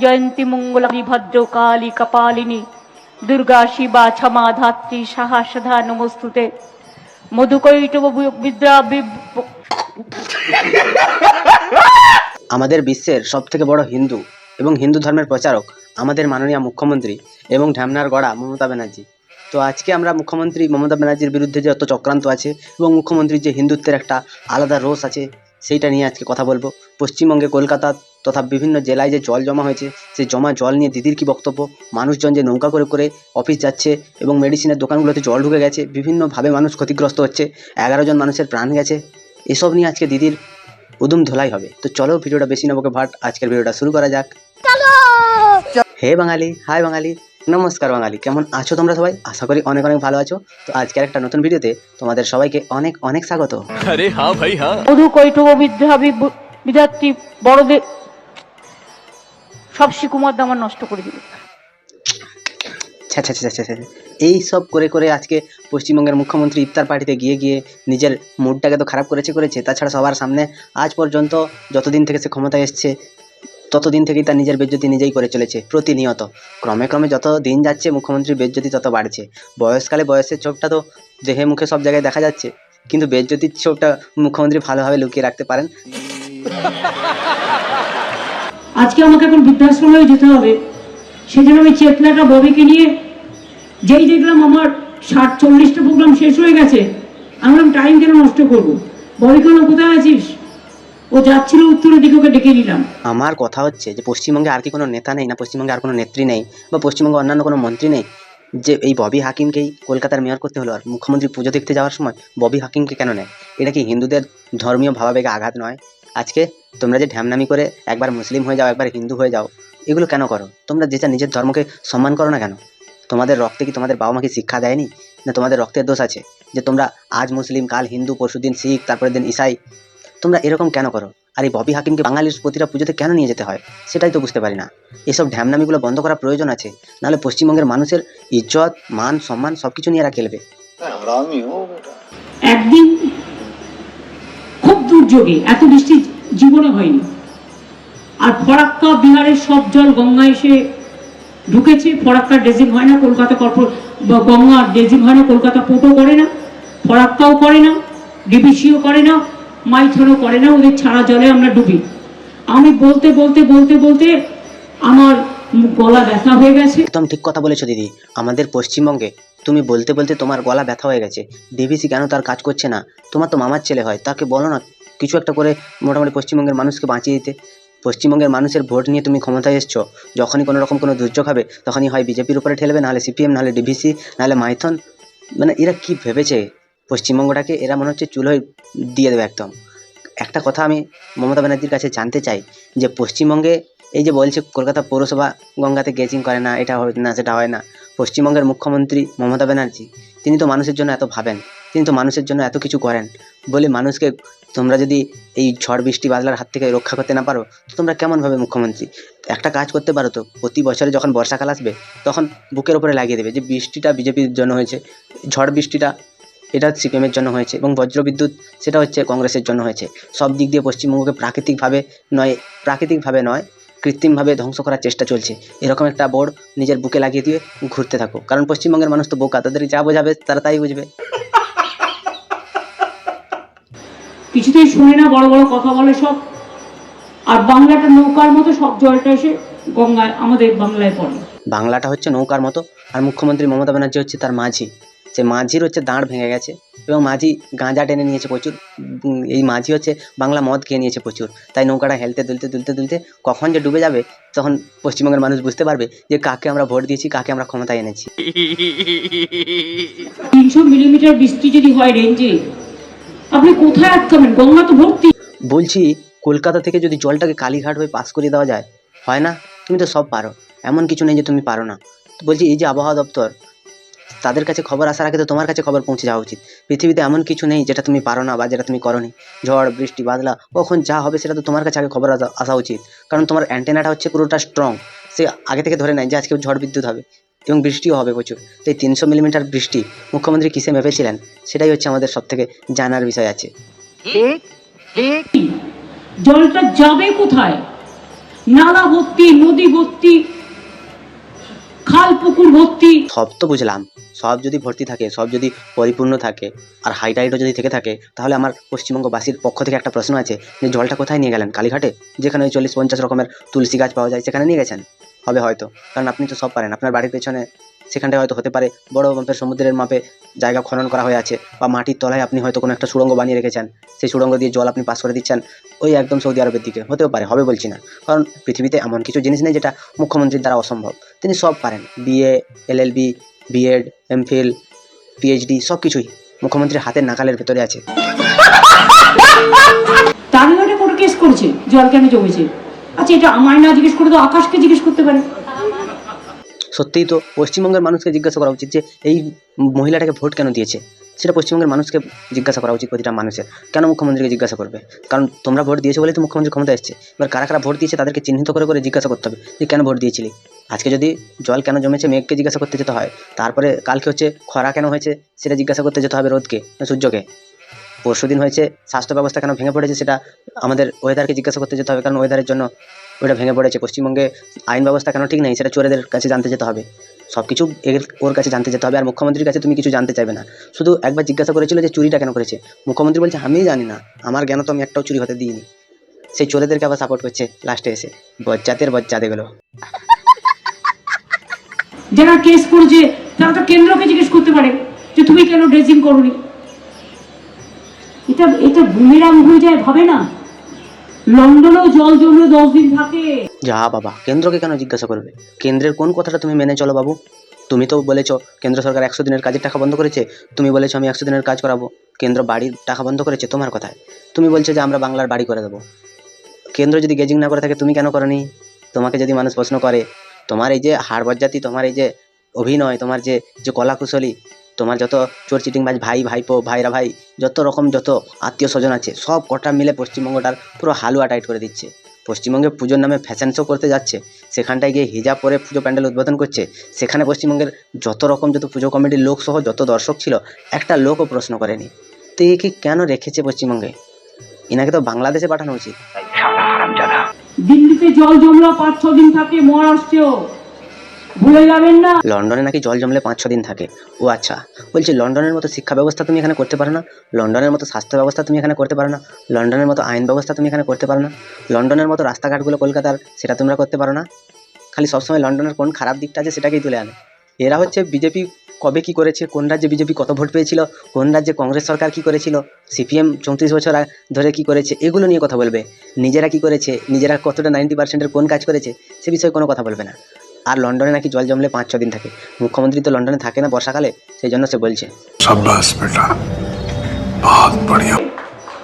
জয়ন্তী মঙ্গলানি ভদ্রকালী কপালিনী দুর্গা শিবা ক্ষমা ধাত্রী সাহসধা নমস্তুতে মধুকৈটব বিদ্যা আমাদের বিশ্বের সবথেকে বড় হিন্দু এবং হিন্দু ধর্মের প্রচারক আমাদের মাননীয় মুখ্যমন্ত্রী এবং ঢ্যামনার গড়া মমতা ব্যানার্জি। তো আজকে আমরা মুখ্যমন্ত্রী মমতা ব্যানার্জির বিরুদ্ধে যে যত চক্রান্ত আছে এবং মুখ্যমন্ত্রীর যে হিন্দুত্বের একটা আলাদা রোষ আছে সেইটা নিয়ে আজকে কথা বলবো। পশ্চিমবঙ্গে কলকাতা তথা বিভিন্ন জেলায় যে জল জমা হয়েছে সেই জমা জল নিয়ে দিদির কী বক্তব্য, মানুষজন যে নৌকা করে করে অফিস যাচ্ছে এবং মেডিসিনের দোকানগুলোতে জল ঢুকে গেছে, বিভিন্নভাবে মানুষ ক্ষতিগ্রস্ত হচ্ছে, 11 জন মানুষের প্রাণ গেছে, এসব নিয়ে আজকে দিদির উদুম ধোলাই হবে। তো চলো ভিডিওটা বেশি না বকে ভাট আজকের ভিডিওটা শুরু করা যাক। হে বাঙালি, হাই বাঙালি, নমস্কার বাঙালি, কেমন আছো তোমরা সবাই? আশা করি অনেক অনেক ভালো আছো। তো আজকের একটা নতুন ভিডিওতে তোমাদের সবাইকে অনেক অনেক স্বাগত। আরে হ্যাঁ ভাই হ্যাঁ। মধুকৈটব বিদ্যা বিধাত্রী বড়দের সব শিকুমার আমার নষ্ট করে দিল। এই সব করে করে আজকে পশ্চিমবঙ্গের মুখ্যমন্ত্রী ইফতার পার্টিতে গিয়ে গিয়ে নিজের মুডটাকে তো খারাপ করেছে। তাছাড়া সবার সামনে আজ পর্যন্ত যতদিন থেকে সে ক্ষমতায় এসছে ততদিন থেকেই তার নিজের বেজ্জতি নিজেই করে চলেছে প্রতিনিয়ত। ক্রমে ক্রমে যত দিন যাচ্ছে মুখ্যমন্ত্রীর বেজ্জতি তত বাড়ছে। বয়সকালে বয়সের চোখটা তো দেহে মুখে সব জায়গায় দেখা যাচ্ছে, কিন্তু বেজ্জতির চোখটা মুখ্যমন্ত্রী ভালোভাবে লুকিয়ে রাখতে পারেন। আজকে আমাকে এখন বৃদ্ধাশ্রমে যেতে হবে, সেজন্য আমি চেতনাটা ববিকে নিয়ে যেই দেখলাম আমার 40টা প্রোগ্রাম শেষ হয়ে গেছে, আমি টাইম কেন নষ্ট করবো, ববি কেন কোথায় আছিস? ও যাচ্ছিল উত্তরের দিকে, ওকে ডেকে নিলাম। আমার কথা হচ্ছে যে পশ্চিমবঙ্গে আর কি কোনো নেতা নেই না, পশ্চিমবঙ্গে আর কোনো নেত্রী নেই, বা পশ্চিমবঙ্গে অন্যান্য কোনো মন্ত্রী নেই যে এই ববি হাকিমকেই কলকাতার মেয়র করতে হলো? আর মুখ্যমন্ত্রী পুজো দেখতে যাওয়ার সময় ববি হাকিমকে কেন নেয়? এটা কি হিন্দুদের ধর্মীয় ভাবাবেগে আঘাত নয়? আজকে তোমরা যে ঢ্যামনামি করে একবার মুসলিম হয়ে যাও একবার হিন্দু হয়ে যাও, এগুলো কেন করো? তোমরা যেটা নিজের ধর্মকে সম্মান করো না কেন? তোমাদের রক্তে কি তোমাদের বাবা মাকে শিক্ষা দেয়নি? না তোমাদের রক্তের দোষ আছে যে তোমরা আজ মুসলিম কাল হিন্দু পরশুদিন শিখ তারপরের দিন ইসাই? তোমরা এরকম কেন করো? আর এই ববি হাকিমকে বাঙালির প্রতিটা পুজোতে কেন নিয়ে যেতে হয় সেটাই তো বুঝতে পারি না। এসব ঢ্যামনামিগুলো বন্ধ করা প্রয়োজন আছে, নাহলে পশ্চিমবঙ্গের মানুষের ইজ্জত মান সম্মান সব কিছু নিয়ে এরা খেলবে। একদিন খুব দুর্যোগে, এত বৃষ্টি জীবনে হয়নি, আর ফরাক্কা বিহারের সব জল গঙ্গা এসে ঢুকেছে। ফরাক্কার ড্রেজিং হয় না, কলকাতা গঙ্গার ড্রেজিং হয় না, কলকাতা পোর্টও করে না, ফরাক্কাও করে না, ডিবিসিও করে না, মাইথনও করে না, ওদের ছাড়া জলে আমরা ডুবি। আমি বলতে বলতে বলতে বলতে আমার গলা ব্যথা হয়ে গেছে। একদম ঠিক কথা বলেছো দিদি। আমাদের পশ্চিমবঙ্গে তুমি বলতে বলতে তোমার গলা ব্যথা হয়ে গেছে। ডিবিসি কেন তার কাজ করছে না? তোমার তো মামার ছেলে হয়, তাকে বলো না কিছু একটা করে মোটামুটি পশ্চিমবঙ্গের মানুষকে বাঁচিয়ে দিতে। পশ্চিমবঙ্গের মানুষের ভোট নিয়ে তুমি ক্ষমতায় এসছো, যখনই কোনো রকম কোনো দুর্যোগ হবে তখনই হয় বিজেপির উপরে ঠেলবে, নাহলে সিপিএম, নাহলে ডিভিসি, নাহলে মাইথন। মানে এরা কি ভেবেছে পশ্চিমবঙ্গটাকে? এরা মনে হচ্ছে চুলোয় দিয়ে দেবে একদম। একটা কথা আমি মমতা ব্যানার্জির কাছে জানতে চাই যে পশ্চিমবঙ্গে এই যে বলছে কলকাতা পৌরসভা গঙ্গাতে গেজিং করে না, এটা হয় না সেটা হয় না, পশ্চিমবঙ্গের মুখ্যমন্ত্রী মমতা ব্যানার্জি তিনি তো মানুষের জন্য এত ভাবেন, তিনি তো মানুষের জন্য এত কিছু করেন, বলে মানুষকে তোমরা যদি এই ঝড় বৃষ্টি বাদলার হাত থেকে রক্ষা করতে না পারো তো তোমরা কেমনভাবে মুখ্যমন্ত্রী? একটা কাজ করতে পারো তো, প্রতি বছরে যখন বর্ষাকাল আসবে তখন বুকের ওপরে লাগিয়ে দেবে যে বৃষ্টিটা বিজেপির জন্য হয়েছে, ঝড় বৃষ্টিটা এটা সিপিএমের জন্য হয়েছে, এবং বজ্রবিদ্যুৎ সেটা হচ্ছে কংগ্রেসের জন্য হয়েছে। সব দিক দিয়ে পশ্চিমবঙ্গকে প্রাকৃতিকভাবে নয় কৃত্রিমভাবে ধ্বংস করার চেষ্টা চলছে। এরকম একটা বোর্ড নিজের বুকে লাগিয়ে দিয়ে ঘুরতে থাকো, কারণ পশ্চিমবঙ্গের মানুষ তো বোকা, তাদের যা বোঝাবে তারা তাই বুঝবে। কিছুতেই শুনে না, বড় বড় কথা বলে সব। আর বাংলাটা নৌকার মতো, সব জলটা এসে গঙ্গায় আমাদের বাংলায় পড়ে। বাংলাটা হচ্ছে নৌকার মতো, আর মুখ্যমন্ত্রী মমতা ব্যানার্জি হচ্ছে তার মাঝি। সে মাঝির হচ্ছে দাঁড় ভেঙে গেছে, এবং মাঝি গাঁজা টেনে নিয়েছে প্রচুর। এই মাঝি হচ্ছে বাংলা মদ খেয়ে নিয়েছে প্রচুর, তাই নৌকাটা হেলতে দুলতে দুলতে দুলতে কখন যে ডুবে যাবে তখন পশ্চিমবঙ্গের মানুষ বুঝতে পারবে যে কাকে আমরা ভোট দিয়েছি, কাকে আমরা ক্ষমতায় এনেছি। 300 মিলিমিটার বৃষ্টি যদি হয় রেঞ্জে, আপনি কোথায় আটকাবেন? গঙ্গা তো ভর্তি। বলছি কলকাতা থেকে যদি জলটাকে কালীঘাট হয়ে পাস করে দেওয়া যায়, হয় না? তুমি তো সব পারো, এমন কিছু নেই যে তুমি পারো না। তো বলছি এই যে আবহাওয়া দপ্তর, তাদের কাছে খবর আসার আগে তো তোমার কাছে খবর পৌঁছে যাওয়া উচিত। পৃথিবীতে এমন কিছু নেই যেটা তুমি পারো না বা যেটা তুমি করোনি। ঝড় বৃষ্টি বাদলা কখন যা হবে সেটা তো তোমার কাছে আগে খবর আসা উচিত, কারণ তোমার অ্যান্টেনাটা হচ্ছে পুরোটা স্ট্রং। সে আগে থেকে ধরে নেয় যে আজকে ঝড় বিদ্যুৎ হবে এবং বৃষ্টিও হবে প্রচুর। তো এই 300 মিলিমিটার বৃষ্টি মুখ্যমন্ত্রী কিসে মেপেছিলেন সেটাই হচ্ছে আমাদের সব থেকে জানার বিষয় আছে। জলটা যাবে কোথায়? নালা ভর্তি, নদী ভর্তি। সব তো বুঝলাম, সব যদি ভর্তি থাকে, সব যদি পরিপূর্ণ থাকে, আর হাইটাইটও যদি থেকে থাকে, তাহলে আমার পশ্চিমবঙ্গবাসীর পক্ষ থেকে একটা প্রশ্ন আছে যে জলটা কোথায় নিয়ে গেলেন? কালীঘাটে, যেখানে ওই 40-50 রকমের তুলসী গাছ পাওয়া যায়, সেখানে নিয়ে গেছেন? হবে হয়তো, কারণ আপনি তো সব পারেন। আপনার বাড়ির পেছনে সেখানটায় হয়তো হতে পারে বড় মাপের সমুদ্রের মাপে জায়গা খনন করা হয়ে আছে, বা মাটির তলায় আপনি হয়তো কোনো একটা সুড়ঙ্গ বানিয়ে রেখেছেন, সেই সুড়ঙ্গ দিয়ে জল আপনি পাস করে দিচ্ছেন ওই একদম সৌদি আরবের দিকে। হতেও পারে, হবে বলছি না, কারণ পৃথিবীতে এমন কিছু জিনিস নেই যেটা মুখ্যমন্ত্রীর দ্বারা অসম্ভব। তিনি সব পারেন, BA, LLB, BEd, MPhil, PhD, সব কিছুই মুখ্যমন্ত্রীর হাতের নাগালের ভেতরে আছে। তামিলনাড়ু কোনো কেস করেছে জল কেন জমেছে? আচ্ছা, এটা আমায় না জিজ্ঞেস করে তো আকাশকে জিজ্ঞেস করতে পারে। সত্যিই তো পশ্চিমবঙ্গের মানুষকে জিজ্ঞাসা করা উচিত যে এই মহিলাটাকে ভোট কেন দিয়েছে, সেটা পশ্চিমবঙ্গের মানুষকে জিজ্ঞাসা করা উচিত। প্রতিটা মানুষের কেন মুখ্যমন্ত্রীকে জিজ্ঞাসা করবে? কারণ তোমরা ভোট দিয়েছো বলেই তো মুখ্যমন্ত্রী ক্ষমতা এসছে। এবার কারা কারা ভোট দিয়েছে তাদেরকে চিহ্নিত করে করে জিজ্ঞাসা করতে হবে যে কেন ভোট দিয়েছিলি। আজকে যদি জল কেন জমেছে মেঘকে জিজ্ঞাসা করতে যেতে হয়, তারপরে কালকে হচ্ছে খরা কেন হয়েছে সেটা জিজ্ঞাসা করতে যেতে হবে রোদকে, সূর্যকে। পরশুদিন হয়েছে স্বাস্থ্য ব্যবস্থা কেন ভেঙে পড়েছে সেটা আমাদের ওয়েদারকে জিজ্ঞাসা করতে যেতে হবে, কারণ ওয়েদারের জন্য ওটা ভেঙে পড়েছে। পশ্চিমবঙ্গে আইন ব্যবস্থা কেন ঠিক নেই সেটা চোরেদের কাছে জানতে যেতে হবে। সব কিছু ওর কাছে জানতে যেতে হবে। আর মুখ্যমন্ত্রীর কাছে তুমি কিছু জানতে চাইবে না। শুধু একবার জিজ্ঞাসা করেছিল যে চুরিটা কেন করেছে, মুখ্যমন্ত্রী বলছে আমিই জানি না, আমার জ্ঞান তো আমি একটাও চুরি হতে দিইনি। সেই চোরেদেরকে আবার সাপোর্ট করছে লাস্টে এসে, বজ্জাতের বজ্জাত এগুলো। যারা কেস করেছে তারা তো কেন্দ্রকে জিজ্ঞেস করতে পারে যে তুমি কেন ড্রেসিং করোনি। এটা এটা বুমেরাং হয়ে যায়, ভাবে না? লন্ডনেও জল জমলে 10 দিন থাকে। যা বাবা, কেন্দ্রকে কেন জিজ্ঞাসা করবে? কেন্দ্রের কোন কথাটা তুমি মেনে চলো বাবু? তুমি তো বলেছো কেন্দ্র সরকার 100 দিনের কাজের টাকা বন্ধ করেছে, তুমি বলেছো আমি 100 দিনের কাজ করাবো। কেন্দ্র বাড়ির টাকা বন্ধ করেছে তোমার কথায়, তুমি বলছো যে আমরা বাংলার বাড়ি করে দেবো। কেন্দ্র যদি গেজিং না করে থাকে তুমি কেন করনি? তোমাকে যদি মানুষ প্রশ্ন করে, তোমার এই যে হাড় বজ্জাতি, তোমার এই যে অভিনয়, তোমার যে যে কলাকুশলী, তোমার যত চোর চিটিংবাজ ভাই ভাইপো ভাইরা ভাই যত রকম যত আত্মীয় স্বজন আছে সব কটা মিলে পশ্চিমবঙ্গটার পুরো হালুয়া টাইট করে দিচ্ছে। পশ্চিমবঙ্গে পুজোর নামে ফ্যাশন শো করতে যাচ্ছে, সেখানটায় গিয়ে হিজাব পরে পুজো প্যান্ডেল উদ্বোধন করছে। সেখানে পশ্চিমবঙ্গের যত রকম যত পুজো কমিটির লোক সহ যত দর্শক ছিল একটা লোকও প্রশ্ন করেনি। তো একে কেন রেখেছে পশ্চিমবঙ্গে? এনাকে তো বাংলাদেশে পাঠানো উচিত। দিল্লিতে জল জমলো 5-6 দিন থাকে, মহারাষ্ট্রেও ভুলে যাবেন না। লন্ডনে নাকি জল জমলে 5-6 দিন থাকে। ও আচ্ছা, বলছি লন্ডনের মতো শিক্ষা ব্যবস্থা তুমি এখানে করতে পারো না? লন্ডনের মতো স্বাস্থ্য ব্যবস্থা তুমি এখানে করতে পারো না? লন্ডনের মতো আইন ব্যবস্থা তুমি এখানে করতে পারো না? লন্ডনের মতো রাস্তাঘাটগুলো কলকাতার সেটা তোমরা করতে পারো না? খালি সবসময় লন্ডনের কোন খারাপ দিকটা আছে সেটাকেই তুলে আনে। এরা হচ্ছে বিজেপি কবে কি করেছে, কোন রাজ্যে বিজেপি কত ভোট পেয়েছিল, কোন রাজ্যে কংগ্রেস সরকার কি করেছিল, সিপিএম 34 বছর ধরে কি করেছে, এগুলো নিয়ে কথা বলবে। নিজেরা কি করেছে, নিজেরা কতটা 90% কোন কাজ করেছে সে বিষয়ে কোনো কথা বলবে না। আর লন্ডনে নাকি জল জমলে 5-6 দিন থাকে। মুখ্যমন্ত্রী তো লন্ডনে থাকে না বর্ষাকালে, সেই জন্য সে বলছে। शाबाश बेटा, बहुत बढ़िया।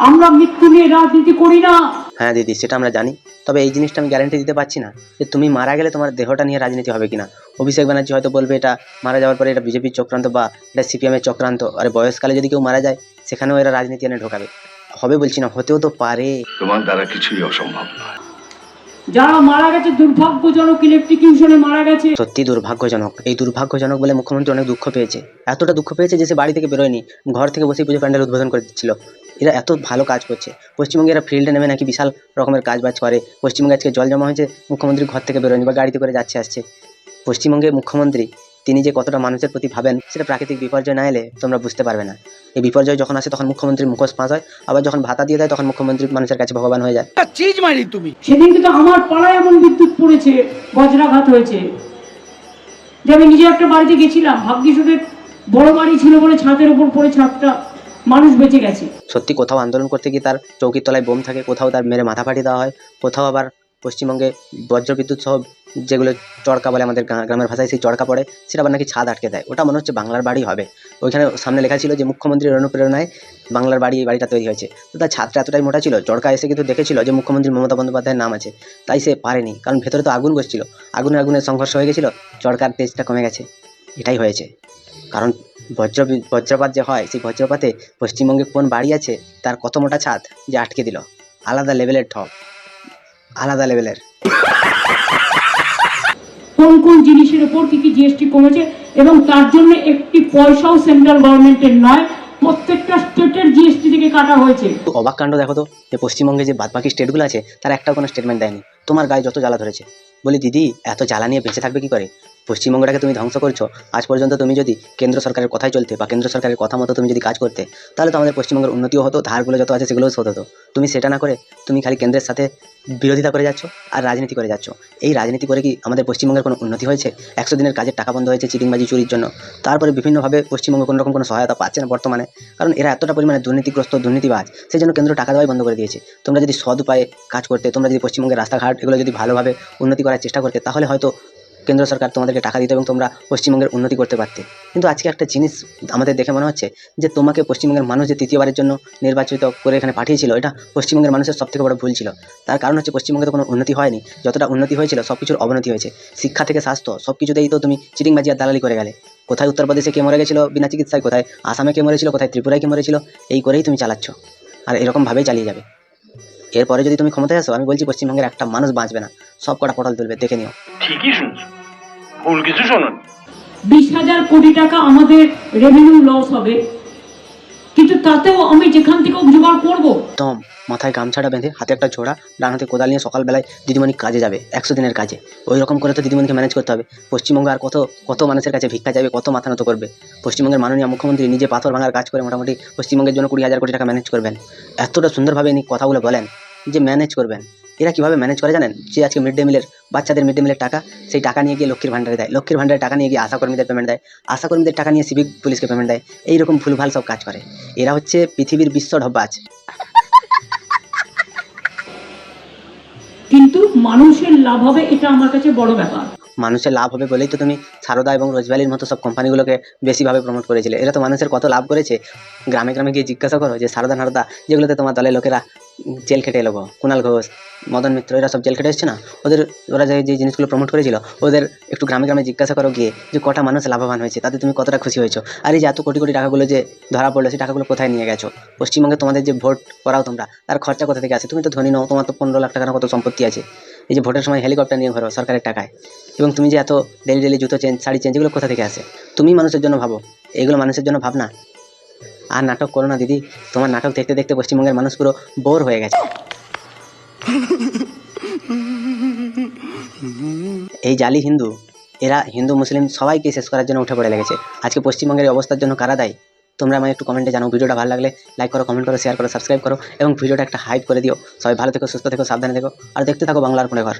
আমরা মৃত্যু নিয়ে রাজনীতি করি না। হ্যাঁ দিদি, সেটা আমরা জানি, তবে এই জিনিসটা আমি গ্যারান্টি দিতে পারছি না যে তুমি মারা গেলে তোমার দেহটা নিয়ে রাজনীতি হবে কিনা। অভিষেক ব্যানার্জি হয়তো বলবে এটা মারা যাওয়ার পরে এটা বিজেপির চক্রান্ত বা এটা সিপিএমের চক্রান্ত। আর বয়সকালে যদি কেউ মারা যায় সেখানেও এরা রাজনীতি এনে ঢোকাবে। হবে বলছি না, হতেও তো পারে। তোমার দ্বারা কিছুই অসম্ভব নয়। যারা মারা গেছে দুর্ভাগ্যজনক ইলেকট্রিকিউশনে মারা গেছে। সত্যি দুর্ভাগ্যজনক। এই দুর্ভাগ্যজনক বলে মুখ্যমন্ত্রী অনেক দুঃখ পেয়েছে, এতটা দুঃখ পেয়েছে যে সে বাড়ি থেকে বেরোয়নি, ঘর থেকে বসেই পুজো প্যান্ডেল উদ্বোধন করে দিচ্ছিল। এরা এত ভালো কাজ করছে পশ্চিমবঙ্গে, এরা ফিল্ডে নেমে নাকি বিশাল রকমের কাজ বাজ করে। পশ্চিমবঙ্গে আজকে জল জমা হয়েছে, মুখ্যমন্ত্রী ঘর থেকে বেরোয়নি বা গাড়িতে করে যাচ্ছে আসছে। পশ্চিমবঙ্গে মুখ্যমন্ত্রী তিনি যে কতটা মানুষের প্রতি ভাবেন সেটা প্রাকৃতিক বিপর্যয় না এলে তোমরা বুঝতে পারবে না। এই বিপর্যয় যখন আসে তখন মুখ্যমন্ত্রীর মুখোশ ফাঁস হয়, আবার যখন ভাতা দিয়ে দেয় তখন মুখ্যমন্ত্রী মানুষের কাছে ভগবান হয়ে যায়। সেদিন কিন্তু আমার পাড়ায় এমন বিদ্যুৎ পড়েছে, বজ্রাঘাত হয়েছে, যে আমি নিজে একটা বাড়িতে গেছিলাম, ভাগ্যিস ওদের বড় বাড়ি ছিল বলে ছাদের উপর পড়ে ছাদটা মানুষ বেঁচে গেছে। সত্যি কোথাও আন্দোলন করতে গিয়ে তার চৌকির তলায় বোম থাকে, কোথাও তার মেরে মাথা ফাটিয়ে দেওয়া হয়, কোথাও আবার পশ্চিমবঙ্গে বজ্রবিদ্যুৎ সহ যেগুলো চড়কা বলে আমাদের গ্রামের ভাষায়, সেই চড়কা পড়ে সেটা আবার নাকি ছাদ আটকে দেয়। ওটা মনে হচ্ছে বাংলার বাড়ি হবে। ওইখানে সামনে লেখা ছিল যে মুখ্যমন্ত্রীর অনুপ্রেরণায় বাংলার বাড়ি, এই বাড়িটা তৈরি হয়েছে। তো তার ছাদটা এতটাই মোটা ছিল, চড়কা এসে কিন্তু দেখেছিল যে মুখ্যমন্ত্রী মমতা বন্দ্যোপাধ্যায়ের নাম আছে, তাই সে পারেনি, কারণ ভেতরে তো আগুন বসছিল, আগুনের সংঘর্ষ হয়ে গেছিলো, চড়কার তেজটা কমে গেছে। এটাই হয়েছে, কারণ বজ্রপাত যে হয়, সেই বজ্রপাতে পশ্চিমবঙ্গে কোন বাড়ি আছে তার কত মোটা ছাদ যে আটকে দিল। আলাদা লেভেলের ঠক, আলাদা লেভেলের। কোন কোন জিনিসের উপর কি কি জিএসটি কমেছে, এবং তার জন্য একটি পয়সাও সেন্ট্রাল গভর্নমেন্টের নয়, প্রত্যেকটা স্টেটের জিএসটি থেকে কাটা হয়েছে। অবাক কাণ্ড দেখো তো, যে পশ্চিমবঙ্গে যে বাদবাকি স্টেটগুলো আছে তারা একটাও কোনো স্টেটমেন্ট দেয়নি। তোমার গায়ে যত জ্বালা ধরেছে, বলি দিদি এত জ্বালা নিয়ে বেঁচে থাকবে কি করে? পশ্চিমবঙ্গটাকে তুমি ধ্বংস করছো। আজ পর্যন্ত তুমি যদি কেন্দ্র সরকারের কথাই চলতে বা কেন্দ্র সরকারের কথা মতো তুমি যদি কাজ করতে, তাহলে তো আমাদের পশ্চিমবঙ্গের উন্নতিও হতো, ধারগুলো যত আছে সেগুলোও শোধ হতো। তুমি সেটা না করে তুমি খালি কেন্দ্রের সাথে বিরোধিতা করে যাচ্ছ আর রাজনীতি করে যাচ্ছ। এই রাজনীতি করে কি আমাদের পশ্চিমবঙ্গের কোনো উন্নতি হয়েছে? 100 দিনের কাজের টাকা বন্ধ হয়েছে চিটিংবাজি চুরির জন্য। তারপরে বিভিন্নভাবে পশ্চিমবঙ্গ কোনো রকম কোনো সহায়তা পাচ্ছে না বর্তমানে, কারণ এরা এতটা পরিমাণে দুর্নীতিগ্রস্ত, দুর্নীতিবাজ, সেই জন্য কেন্দ্র টাকা দেওয়াই বন্ধ করে দিয়েছে। তোমরা যদি সৎ উপায়ে কাজ করতে, তোমরা যদি পশ্চিমবঙ্গের রাস্তাঘাট এগুলো যদি ভালোভাবে উন্নতি করার চেষ্টা করতে, তাহলে হয়তো কেন্দ্র সরকার তোমাদেরকে টাকা দিত এবং তোমরা পশ্চিমবঙ্গের উন্নতি করতে পারতে। কিন্তু আজকে একটা জিনিস আমাদের দেখে মনে হচ্ছে যে তোমাকে পশ্চিমবঙ্গের মানুষ যে তৃতীয়বারের জন্য নির্বাচিত করে এখানে পাঠিয়েছিল, এটা পশ্চিমবঙ্গের মানুষের সবথেকে বড় ভুল ছিল। তার কারণ হচ্ছে পশ্চিমবঙ্গে তো কোনো উন্নতি হয়নি, যতটা উন্নতি হয়েছিল সব কিছুর অবনতি হয়েছে। শিক্ষা থেকে স্বাস্থ্য সব কিছুতেই তো তুমি চিটিংবাজি আর দালালি করে গেলে। কোথায় উত্তরপ্রদেশে কে মরে গেছিলো বিনা চিকিৎসায়, কোথায় আসামে কে মরেছিল, কোথায় ত্রিপুরায় কে মরেছিল, এই করেই তুমি চালাচ্ছ আর এরকমভাবেই চালিয়ে যাবে। এরপরে যদি তুমি ক্ষমতায় আসো, আমি বলছি পশ্চিমবঙ্গের একটা মানুষ বাঁচবে না, সব কটা পটল তুলবে, দেখে নিও। ঠিকই শুনছো, ভুল কিছু শোনো। 20,000 কোটি টাকা আমাদের রেভিনিউ লস হবে, কিন্তু তাতেও আমি যেখান থেকে জোগাড় করবো। একদম মাথায় গামছাটা বেঁধে হাতে একটা ঝোড়া, ডান হাতে কোদাল নিয়ে সকালবেলায় দিদিমণি কাজে যাবে 100 দিনের কাজে। ওই রকম করে তো দিদিমণিকে ম্যানেজ করতে হবে। পশ্চিমবঙ্গে আর কত কত মানুষের কাছে ভিক্ষা যাবে, কত মাথা নত করবে। পশ্চিমবঙ্গের মাননীয় মুখ্যমন্ত্রী নিজে পাথর ভাঙার কাজ করে মোটামুটি পশ্চিমবঙ্গের জন্য 20,000 কোটি টাকা ম্যানেজ করবেন। এতটা সুন্দরভাবে ইনি কথাগুলো বলেন যে ম্যানেজ করবেন। এরা কীভাবে ম্যানেজ করে জানেন? যে আজকে মিড ডে মিলের বাচ্চাদের মিড ডে মিলের টাকা, সেই টাকা নিয়ে গিয়ে লক্ষ্মীর ভাণ্ডারে দেয়, লক্ষ্মীর ভাণ্ডারের টাকা নিয়ে গিয়ে আশাকর্মীদের পেমেন্ট দেয়, আশাকর্মীদের টাকা নিয়ে সিভিক পুলিশকে পেমেন্ট দেয়। এইরকম ভুলভাল সব কাজ করে। এরা হচ্ছে পৃথিবীর বিশ্ব ঢব্বাজ। কিন্তু মানুষের লাভ হবে, এটা আমার কাছে বড় ব্যাপার। মানুষের লাভ হবে বলেই তো তুমি সারদা এবং রোজভ্যালির মতো সব কোম্পানিগুলোকে বেশিভাবে প্রমোট করেছিলে। এরা তো মানুষের কত লাভ করেছে। গ্রামে গ্রামে গিয়ে জিজ্ঞাসা করো যে সারদা নারদা যেগুলোতে তোমার দলের লোকেরা জেল খেটে এলো, কুণাল ঘোষ, মদন মিত্র, এরা সব জেল খেটে এসছে না, ওরা যে জিনিসগুলো প্রমোট করেছিল, ওদের একটু গ্রামে গ্রামে জিজ্ঞাসা করো গিয়ে যে কটা মানুষ লাভবান হয়েছে, তাতে তুমি কতটা খুশি হয়েছো। আর এই যে এত কোটি কোটি টাকাগুলো যে ধরা পড়লো, সেই টাকাগুলো কোথায় নিয়ে গেছো? পশ্চিমবঙ্গে তোমাদের যে ভোট করাও তোমরা, তার খরচা কোথা থেকে আসে? তুমি তো ধনী নও, তোমার তো 15 লাখ টাকার কত সম্পত্তি আছে। এই যে ভোটের সময় হেলিকপ্টার নিয়ে ঘোরো সরকারের টাকায়, এবং তুমি যে এত ডেলি ডেলি জুতো চেঞ্জ, শাড়ি চেঞ্জ, এগুলো কোথা থেকে আসে? তুমি মানুষের জন্য ভাবো, এগুলো মানুষের জন্য ভাবনা। আর নাটক করো না দিদি, তোমার নাটক দেখতে দেখতে পশ্চিমবঙ্গের মানুষ পুরো বোর হয়ে গেছে। এই জালি হিন্দু, এরা হিন্দু মুসলিম সবাইকে শেষ করার জন্য উঠে পড়ে লেগেছে। আজকে পশ্চিমবঙ্গের এই অবস্থার জন্য কারা দায়ী? তোমরা আমায় একটু কমেন্টে জানাও। ভিডিওটা ভালো লাগলে লাইক করো, কমেন্ট করো, শেয়ার করো, সাবস্ক্রাইব করো এবং ভিডিওটা একটা হাইপ করে দিও। সবাই ভালো থেকো, সুস্থ থেকো, সাবধানে থেকো আর দেখতে থাকো বাংলার ফোনে ঘর।